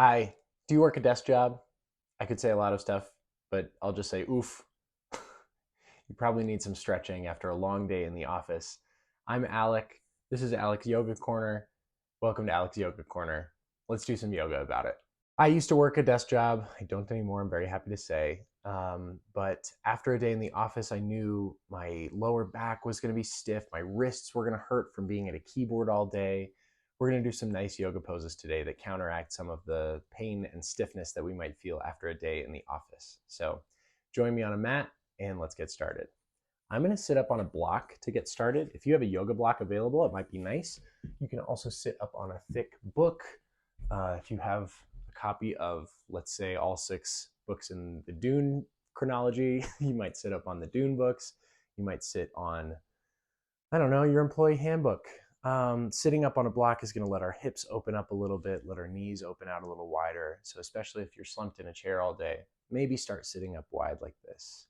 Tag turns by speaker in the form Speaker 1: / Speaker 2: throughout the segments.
Speaker 1: Hi, do you work a desk job? I could say a lot of stuff, but I'll just say oof. You probably need some stretching after a long day in the office. I'm Alec. This is Alec's Yoga Corner. Welcome to Alec's Yoga Corner. Let's do some yoga about it. I used to work a desk job. I don't anymore, I'm very happy to say. But after a day in the office, I knew my lower back was going to be stiff. My wrists were going to hurt from being at a keyboard all day. We're going to do some nice yoga poses today that counteract some of the pain and stiffness that we might feel after a day in the office. So join me on a mat and let's get started. I'm going to sit up on a block to get started. If you have a yoga block available, it might be nice. You can also sit up on a thick book. If you have a copy of, let's say, all 6 books in the Dune chronology, you might sit up on the Dune books. You might sit on, I don't know, your employee handbook. Sitting up on a block is going to let our hips open up a little bit, let our knees open out a little wider. So especially if you're slumped in a chair all day, maybe start sitting up wide like this.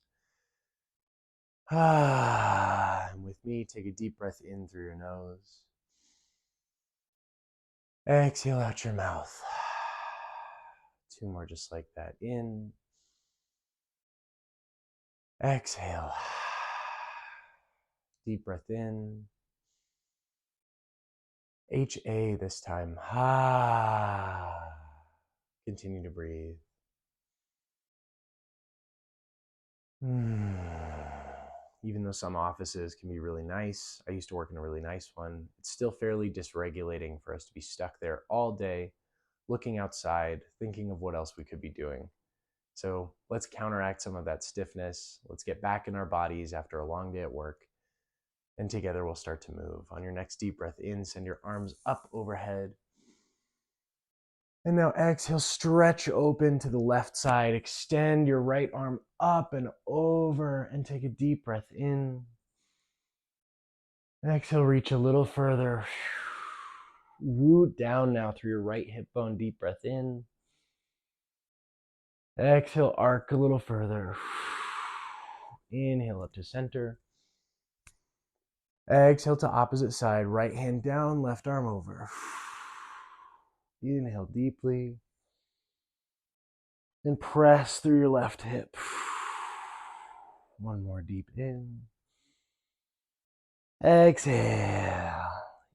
Speaker 1: And with me, take a deep breath in through your nose. Exhale out your mouth. 2 more just like that. In. Exhale. Deep breath in. HA this time. Continue to breathe. Even though some offices can be really nice, I used to work in a really nice one, it's still fairly dysregulating for us to be stuck there all day, looking outside, thinking of what else we could be doing. So let's counteract some of that stiffness. Let's get back in our bodies after a long day at work. And together we'll start to move. On your next deep breath in, send your arms up overhead. And now exhale, stretch open to the left side. Extend your right arm up and over and take a deep breath in. And exhale, reach a little further. Root down now through your right hip bone. Deep breath in. Exhale, arc a little further. Inhale up to center. Exhale to opposite side. Right hand down, left arm over. Inhale deeply. And press through your left hip. One more deep in. Exhale.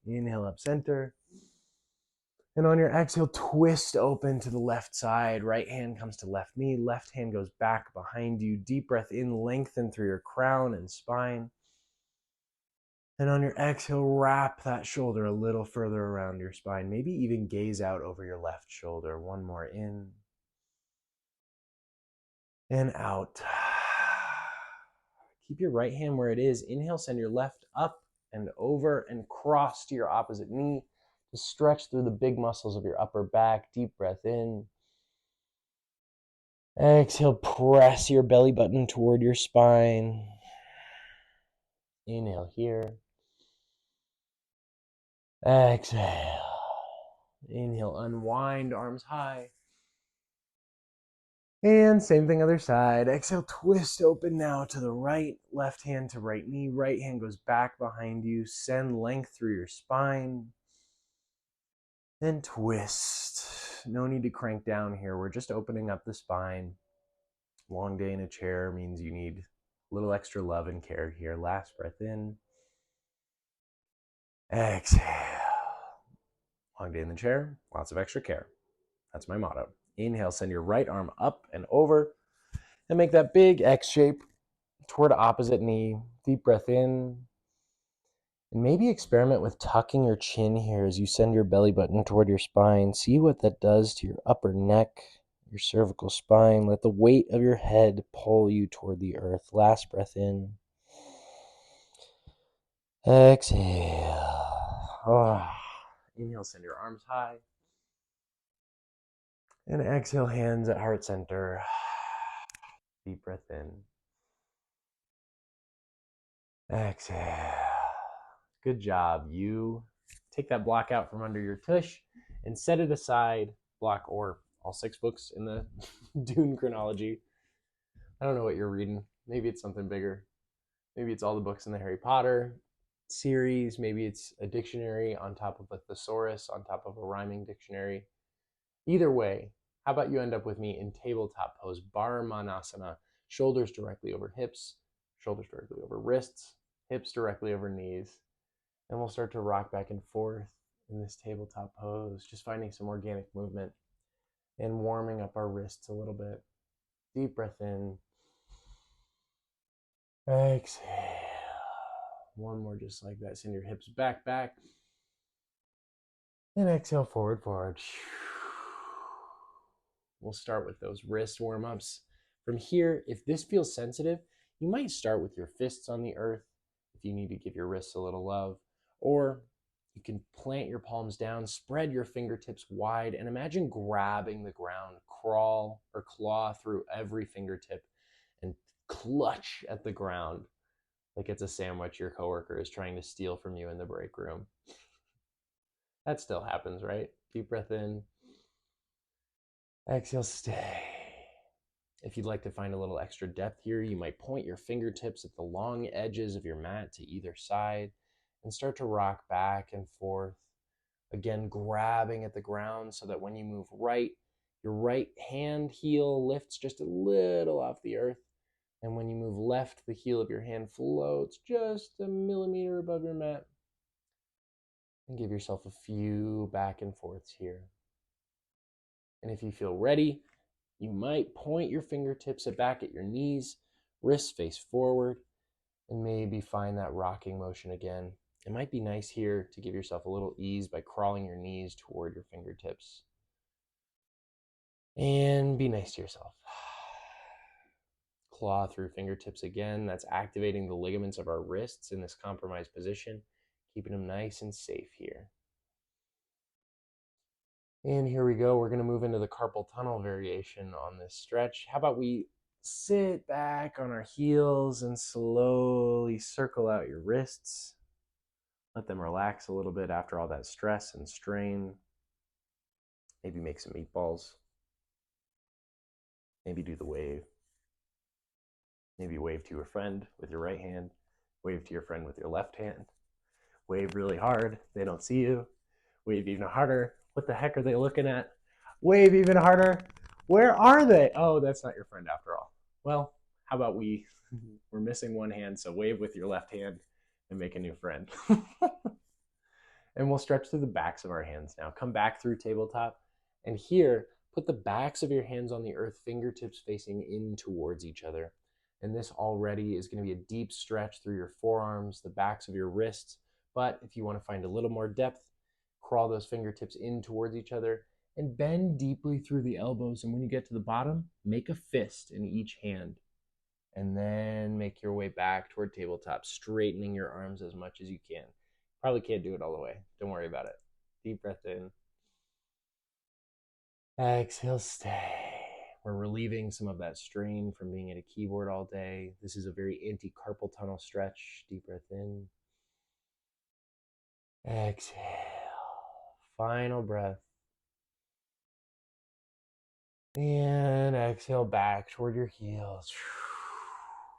Speaker 1: Inhale up center. And on your exhale, twist open to the left side. Right hand comes to left knee. Left hand goes back behind you. Deep breath in, lengthen through your crown and spine. And on your exhale, wrap that shoulder a little further around your spine. Maybe even gaze out over your left shoulder. One more in. And out. Keep your right hand where it is. Inhale, send your left up and over and cross to your opposite knee. To stretch through the big muscles of your upper back. Deep breath in. Exhale, press your belly button toward your spine. Inhale here. Exhale. Inhale, unwind, arms high. And same thing other side. Exhale, twist open now to the right. Left hand to right knee. Right hand goes back behind you. Send length through your spine. Then twist. No need to crank down here. We're just opening up the spine. Long day in a chair means you need a little extra love and care here. Last breath in. Exhale. Long day in the chair, lots of extra care. That's my motto. Inhale, send your right arm up and over and make that big X shape toward opposite knee. Deep breath in. And maybe experiment with tucking your chin here as you send your belly button toward your spine. See what that does to your upper neck, your cervical spine. Let the weight of your head pull you toward the earth. Last breath in. Exhale. Inhale, send your arms high. And exhale, hands at heart center. Deep breath in. Exhale. Good job. You take that block out from under your tush and set it aside. Block or all 6 books in the Dune chronology. I don't know what you're reading. Maybe it's something bigger. Maybe it's all the books in the Harry Potter series. Maybe it's a dictionary on top of a thesaurus, on top of a rhyming dictionary. Either way, how about you end up with me in tabletop pose, bar manasana, shoulders directly over hips, shoulders directly over wrists, hips directly over knees. And we'll start to rock back and forth in this tabletop pose, just finding some organic movement and warming up our wrists a little bit. Deep breath in. Exhale. One more just like that. Send your hips back, back. And exhale, forward, forward. We'll start with those wrist warm-ups. From here, if this feels sensitive, you might start with your fists on the earth if you need to give your wrists a little love. Or you can plant your palms down, spread your fingertips wide, and imagine grabbing the ground, crawl or claw through every fingertip and clutch at the ground like it's a sandwich your coworker is trying to steal from you in the break room. That still happens, right? Deep breath in. Exhale, stay. If you'd like to find a little extra depth here, you might point your fingertips at the long edges of your mat to either side and start to rock back and forth. Again, grabbing at the ground so that when you move right, your right hand heel lifts just a little off the earth. And when you move left, the heel of your hand floats just a millimeter above your mat. And give yourself a few back and forths here. And if you feel ready, you might point your fingertips back at your knees, wrists face forward, and maybe find that rocking motion again. It might be nice here to give yourself a little ease by crawling your knees toward your fingertips. And be nice to yourself. Claw through fingertips again. That's activating the ligaments of our wrists in this compromised position, keeping them nice and safe here. And here we go. We're going to move into the carpal tunnel variation on this stretch. How about we sit back on our heels and slowly circle out your wrists. Let them relax a little bit after all that stress and strain. Maybe make some meatballs. Maybe do the wave. Maybe wave to your friend with your right hand. Wave to your friend with your left hand. Wave really hard. They don't see you. Wave even harder. What the heck are they looking at? Wave even harder. Where are they? Oh, that's not your friend after all. Well, how about we're missing one hand, so wave with your left hand and make a new friend. And we'll stretch through the backs of our hands now. Come back through tabletop. And here, put the backs of your hands on the earth, fingertips facing in towards each other. And this already is going to be a deep stretch through your forearms, the backs of your wrists. But if you want to find a little more depth, crawl those fingertips in towards each other and bend deeply through the elbows. And when you get to the bottom, make a fist in each hand. And then make your way back toward tabletop, straightening your arms as much as you can. Probably can't do it all the way. Don't worry about it. Deep breath in. Exhale, stay. We're relieving some of that strain from being at a keyboard all day. This is a very anti-carpal tunnel stretch. Deep breath in. Exhale. Final breath. And exhale back toward your heels.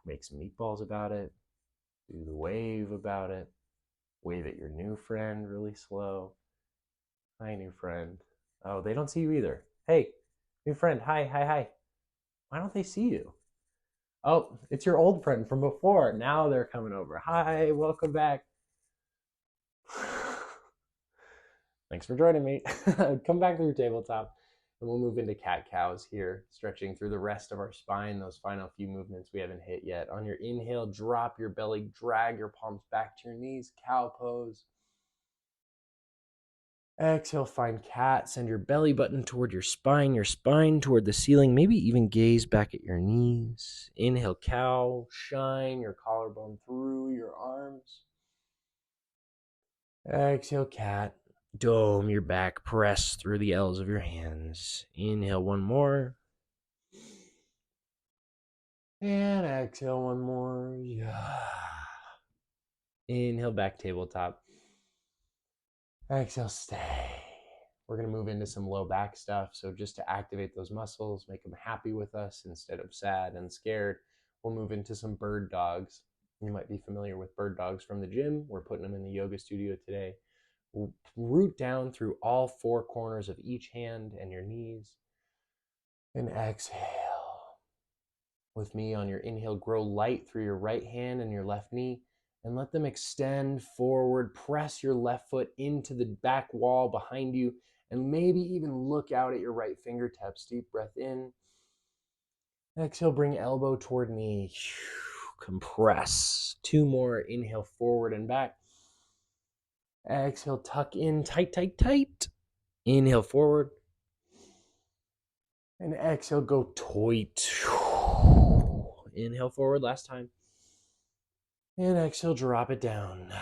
Speaker 1: Make some meatballs about it. Do the wave about it. Wave at your new friend really slow. Hi, new friend. Oh, they don't see you either. Hey, new friend. Hi, hi, hi. Why don't they see you? Oh, it's your old friend from before. Now they're coming over. Hi, welcome back. Thanks for joining me. Come back through tabletop, and we'll move into cat-cows here, stretching through the rest of our spine, those final few movements we haven't hit yet. On your inhale, drop your belly, drag your palms back to your knees, cow pose. Exhale, find cat. Send your belly button toward your spine toward the ceiling. Maybe even gaze back at your knees. Inhale, cow. Shine your collarbone through your arms. Exhale, cat. Dome your back. Press through the L's of your hands. Inhale, one more. And exhale, one more. Yeah. Inhale, back tabletop. Exhale, stay. We're going to move into some low back stuff. So just to activate those muscles, make them happy with us instead of sad and scared, we'll move into some bird dogs. You might be familiar with bird dogs from the gym. We're putting them in the yoga studio today. Root down through all four corners of each hand and your knees. And exhale. With me on your inhale, grow light through your right hand and your left knee, and let them extend forward. Press your left foot into the back wall behind you, and maybe even look out at your right fingertips. Deep breath in. Exhale, bring elbow toward knee. Compress. Two more. Inhale, forward and back. Exhale, tuck in, tight, tight, tight. Inhale, forward. And exhale, go tight. Inhale, forward, last time. And exhale, drop it down.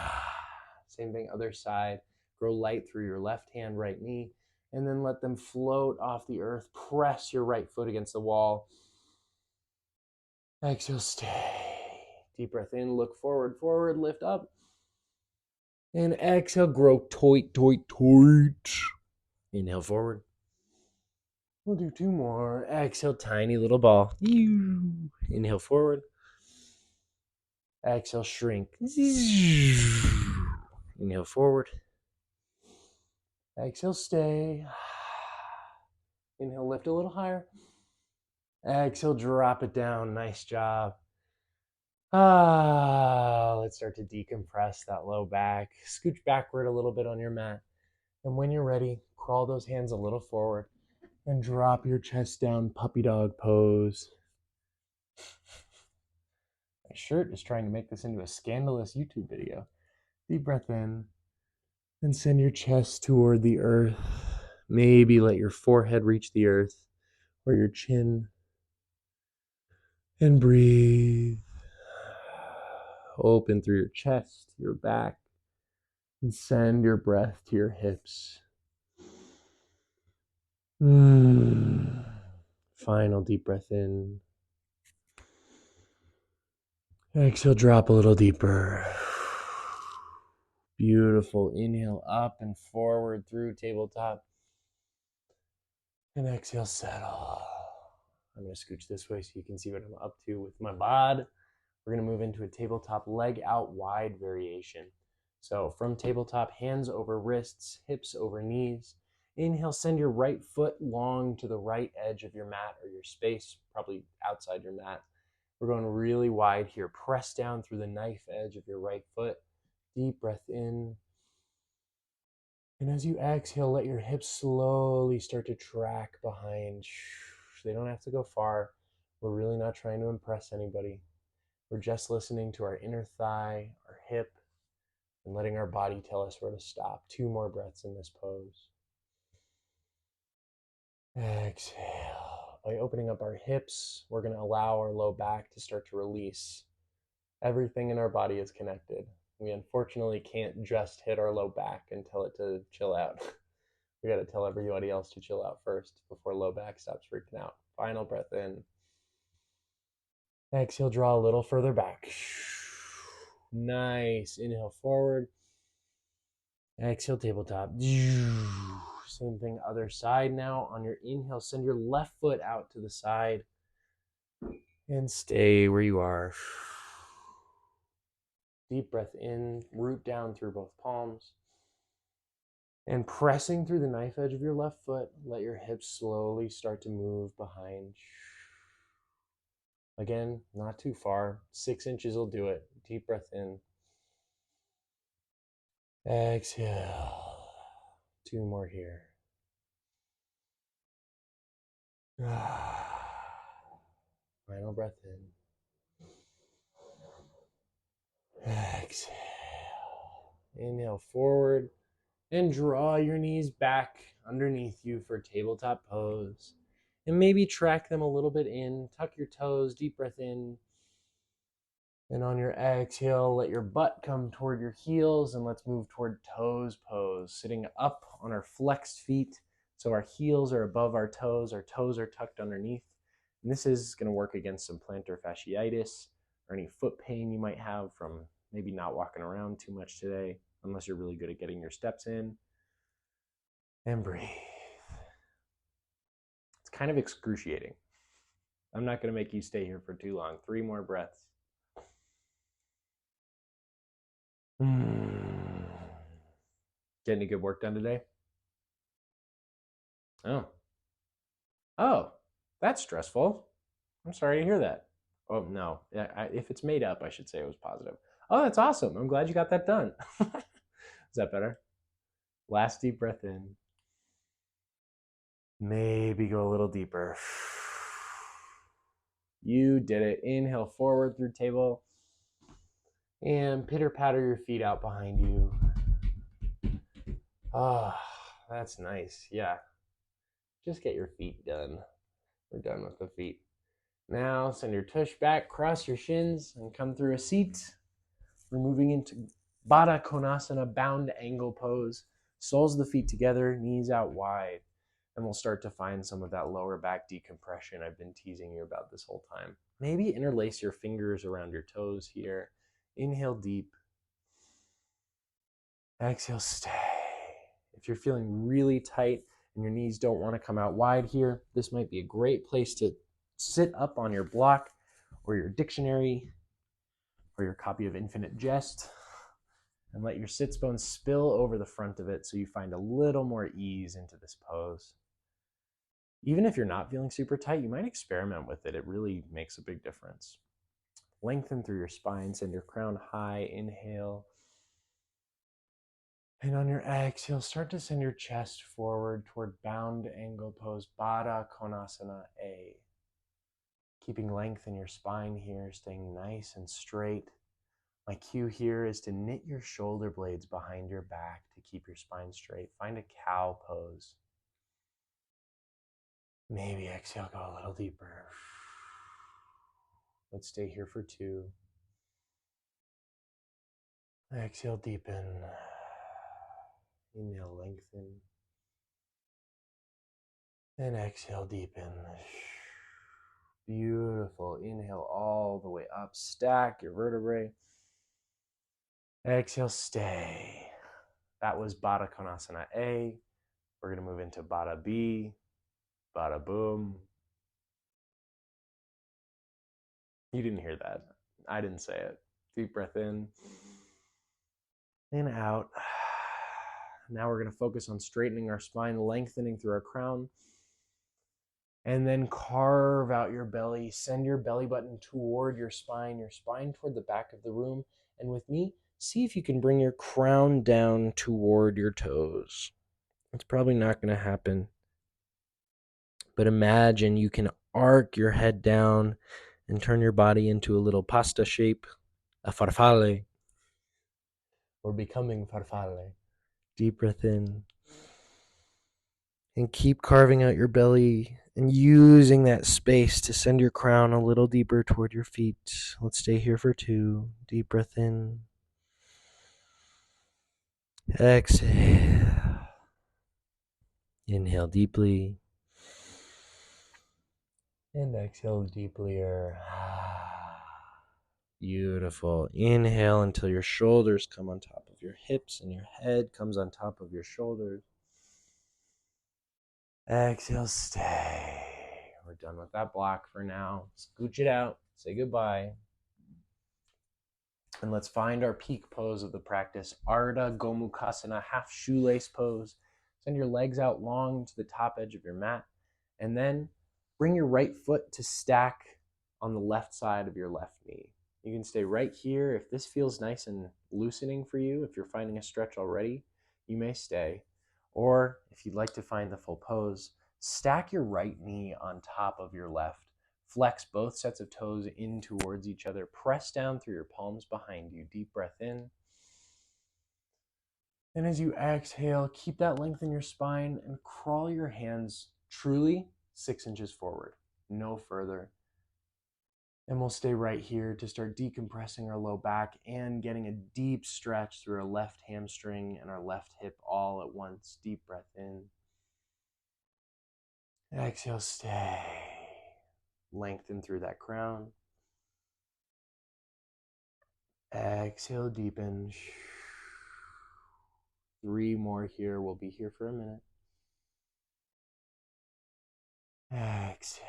Speaker 1: Same thing, other side. Grow light through your left hand, right knee, and then let them float off the earth. Press your right foot against the wall. Exhale, stay. Deep breath in, look forward, forward, lift up. And exhale, grow tight, tight, tight. Inhale, forward. We'll do two more. Exhale, tiny little ball. Inhale, forward. Exhale, shrink. Inhale, forward. Exhale, stay. Inhale, lift a little higher. Exhale, drop it down. Nice job. Let's start to decompress that low back. Scooch backward a little bit on your mat. And when you're ready, crawl those hands a little forward and drop your chest down, puppy dog pose. My shirt is trying to make this into a scandalous YouTube video. Deep breath in and send your chest toward the earth. Maybe let your forehead reach the earth or your chin. And breathe. Open through your chest, your back, and send your breath to your hips. Final deep breath in. Exhale, drop a little deeper. Beautiful. Inhale up and forward through tabletop. And exhale, settle. I'm going to scooch this way so you can see what I'm up to with my bod. We're going to move into a tabletop leg out wide variation. So from tabletop, hands over wrists, hips over knees. Inhale, send your right foot long to the right edge of your mat or your space, probably outside your mat. We're going really wide here. Press down through the knife edge of your right foot. Deep breath in. And as you exhale, let your hips slowly start to track behind. They don't have to go far. We're really not trying to impress anybody. We're just listening to our inner thigh, our hip, and letting our body tell us where to stop. Two more breaths in this pose. Exhale. By opening up our hips, we're going to allow our low back to start to release. Everything in our body is connected. We unfortunately can't just hit our low back and tell it to chill out. We got to tell everybody else to chill out first before low back stops freaking out. Final breath in. Exhale, draw a little further back. Nice. Inhale forward. Exhale, tabletop. Same thing, other side now. On your inhale, send your left foot out to the side and stay where you are. Deep breath in, root down through both palms. And pressing through the knife edge of your left foot, let your hips slowly start to move behind. Again, not too far. 6 inches will do it. Deep breath in. Exhale. 2 more here. Final breath in. Exhale. Inhale forward and draw your knees back underneath you for tabletop pose. And maybe track them a little bit in. Tuck your toes, deep breath in. And on your exhale, let your butt come toward your heels, and let's move toward toes pose, sitting up on our flexed feet. So our heels are above our toes are tucked underneath. And this is going to work against some plantar fasciitis or any foot pain you might have from maybe not walking around too much today, unless you're really good at getting your steps in. And breathe. It's kind of excruciating. I'm not going to make you stay here for too long. 3 more breaths. Get any good work done today? Oh, that's stressful. I'm sorry to hear that. Oh, no. If it's made up, I should say it was positive. Oh, that's awesome. I'm glad you got that done. Is that better? Last deep breath in. Maybe go a little deeper. You did it. Inhale forward through table. And pitter patter your feet out behind you. Ah, that's nice. Yeah. Just get your feet done. We're done with the feet. Now send your tush back, cross your shins, and come through a seat. We're moving into Baddha Konasana, bound angle pose. Soles of the feet together, knees out wide. And we'll start to find some of that lower back decompression I've been teasing you about this whole time. Maybe interlace your fingers around your toes here. Inhale deep. Exhale, stay. If you're feeling really tight and your knees don't want to come out wide here, this might be a great place to sit up on your block or your dictionary or your copy of Infinite Jest and let your sits bones spill over the front of it so you find a little more ease into this pose. Even if you're not feeling super tight, you might experiment with it. It really makes a big difference. Lengthen through your spine, send your crown high, inhale. And on your exhale, start to send your chest forward toward bound angle pose, Baddha Konasana A. Keeping length in your spine here, staying nice and straight. My cue here is to knit your shoulder blades behind your back to keep your spine straight. Find a cow pose. Maybe exhale, go a little deeper. Let's stay here for 2. Exhale, deepen. Inhale, lengthen. And exhale, deepen. Beautiful. Inhale all the way up. Stack your vertebrae. Exhale, stay. That was Baddha Konasana A. We're going to move into Baddha B. Bada boom. You didn't hear that. I didn't say it. Deep breath in and out. Now we're going to focus on straightening our spine, lengthening through our crown. And then carve out your belly. Send your belly button toward your spine toward the back of the room. And with me, see if you can bring your crown down toward your toes. It's probably not going to happen. But imagine you can arc your head down and turn your body into a little pasta shape, a farfalle. We're becoming farfalle. Deep breath in. And keep carving out your belly and using that space to send your crown a little deeper toward your feet. Let's stay here for 2. Deep breath in. Exhale. Inhale deeply. And exhale deeply. Beautiful. Inhale until your shoulders come on top of your hips and your head comes on top of your shoulders. Exhale, stay. We're done with that block for now. Scooch it out. Say goodbye. And let's find our peak pose of the practice. Ardha Gomukhasana, half shoelace pose. Send your legs out long to the top edge of your mat. And then bring your right foot to stack on the left side of your left knee. You can stay right here. If this feels nice and loosening for you, if you're finding a stretch already, you may stay. Or if you'd like to find the full pose, stack your right knee on top of your left. Flex both sets of toes in towards each other. Press down through your palms behind you. Deep breath in. And as you exhale, keep that length in your spine and crawl your hands truly 6 inches forward, no further. And we'll stay right here to start decompressing our low back and getting a deep stretch through our left hamstring and our left hip all at once. Deep breath in. Exhale, stay. Lengthen through that crown. Exhale, deepen. 3 more here. We'll be here for a minute. Exhale.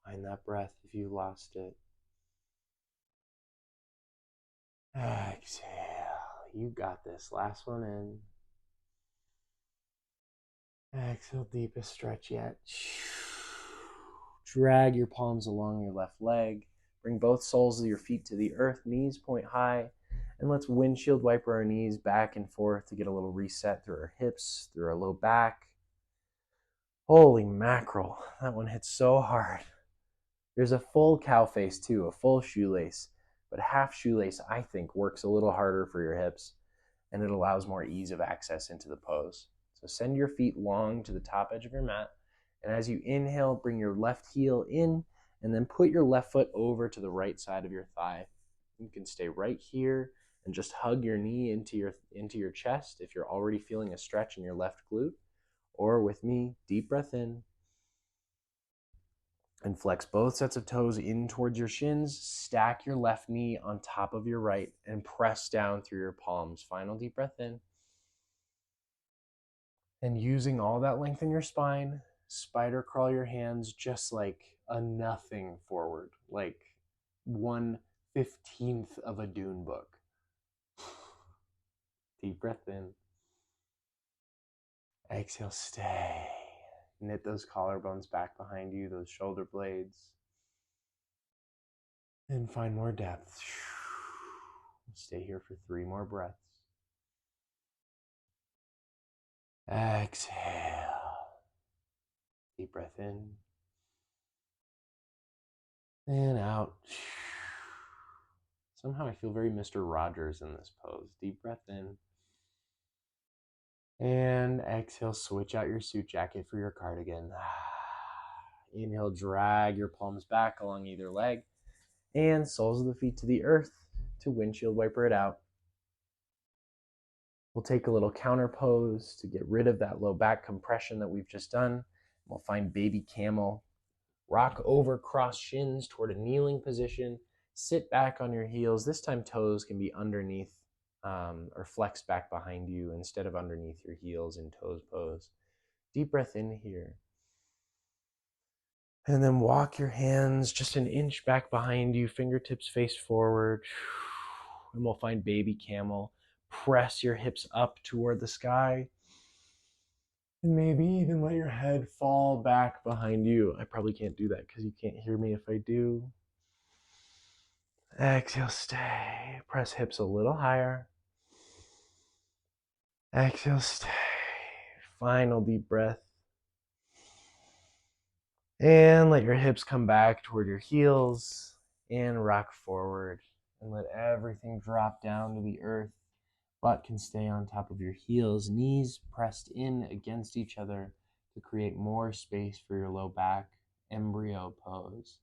Speaker 1: Find that breath if you lost it. Exhale. You got this. Last one in. Exhale, deepest stretch yet. Drag your palms along your left leg. Bring both soles of your feet to the earth, knees point high. And let's windshield wiper our knees back and forth to get a little reset through our hips, through our low back. Holy mackerel, that one hits so hard. There's a full cow face too, a full shoelace. But half shoelace, I think, works a little harder for your hips, and it allows more ease of access into the pose. So send your feet long to the top edge of your mat. And as you inhale, bring your left heel in, and then put your left foot over to the right side of your thigh. You can stay right here and just hug your knee into your chest if you're already feeling a stretch in your left glute. Or with me, deep breath in. And flex both sets of toes in towards your shins. Stack your left knee on top of your right and press down through your palms. Final deep breath in. And using all that length in your spine, spider crawl your hands just like a nothing forward, like 1/15th of a Dune book. Deep breath in. Exhale, stay. Knit those collarbones back behind you, those shoulder blades. And find more depth. Stay here for 3 more breaths. Exhale. Deep breath in. And out. Somehow I feel very Mr. Rogers in this pose. Deep breath in. And exhale, switch out your suit jacket for your cardigan. Inhale, drag your palms back along either leg. And soles of the feet to the earth to windshield wiper it out. We'll take a little counter pose to get rid of that low back compression that we've just done. We'll find baby camel. Rock over, cross shins toward a kneeling position. Sit back on your heels. This time toes can be underneath or flex back behind you instead of underneath your heels in toes pose. Deep breath in here. And then walk your hands just an inch back behind you, fingertips face forward. And we'll find baby camel. Press your hips up toward the sky. And maybe even let your head fall back behind you. I probably can't do that because you can't hear me if I do. Exhale, stay. Press hips a little higher. Exhale, stay. Final deep breath. And let your hips come back toward your heels and rock forward. And let everything drop down to the earth. Butt can stay on top of your heels, knees pressed in against each other to create more space for your low back. Embryo pose.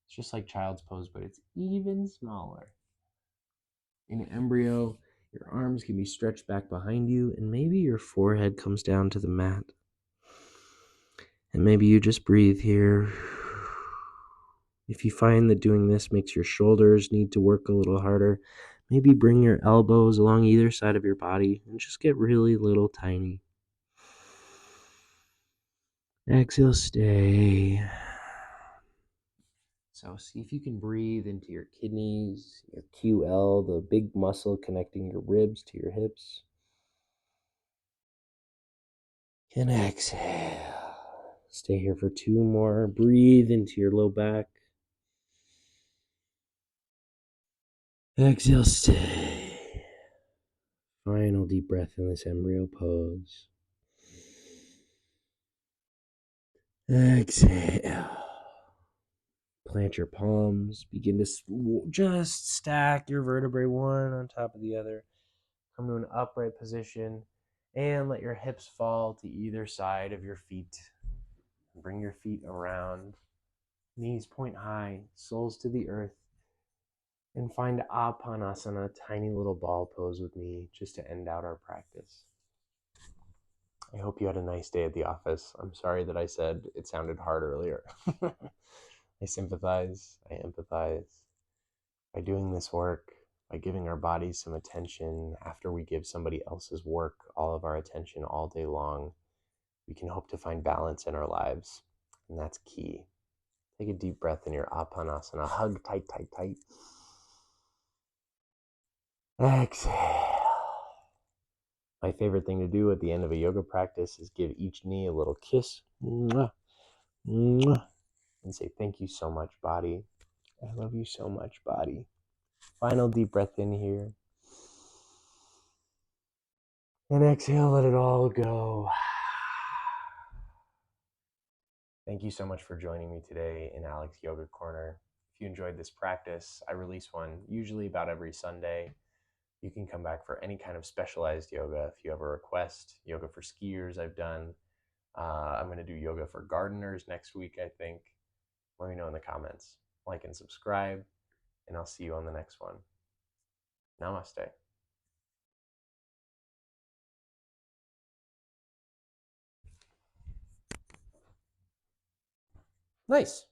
Speaker 1: It's just like child's pose, but it's even smaller. In embryo, your arms can be stretched back behind you, and maybe your forehead comes down to the mat. And maybe you just breathe here. If you find that doing this makes your shoulders need to work a little harder, maybe bring your elbows along either side of your body and just get really little tiny. Exhale, stay. So see if you can breathe into your kidneys, your QL, the big muscle connecting your ribs to your hips. And exhale. Stay here for 2 more. Breathe into your low back. Exhale, stay. Final deep breath in this embryo pose. Exhale. Plant your palms. Begin to just stack your vertebrae one on top of the other. Come to an upright position and let your hips fall to either side of your feet. Bring your feet around. Knees point high, soles to the earth. And find Apanasana, tiny little ball pose with me just to end out our practice. I hope you had a nice day at the office. I'm sorry that I said it sounded hard earlier. I sympathize, I empathize. By doing this work, by giving our bodies some attention after we give somebody else's work all of our attention all day long, we can hope to find balance in our lives. And that's key. Take a deep breath in your Apanasana. Hug tight, tight, tight. Exhale. My favorite thing to do at the end of a yoga practice is give each knee a little kiss. Mwah, mwah, and say, thank you so much, body. I love you so much, body. Final deep breath in here. And exhale, let it all go. Thank you so much for joining me today in Alex Yoga Corner. If you enjoyed this practice, I release one usually about every Sunday. You can come back for any kind of specialized yoga. If you have a request, yoga for skiers I've done. I'm going to do yoga for gardeners next week, I think. Let me know in the comments. Like and subscribe, and I'll see you on the next one. Namaste. Nice.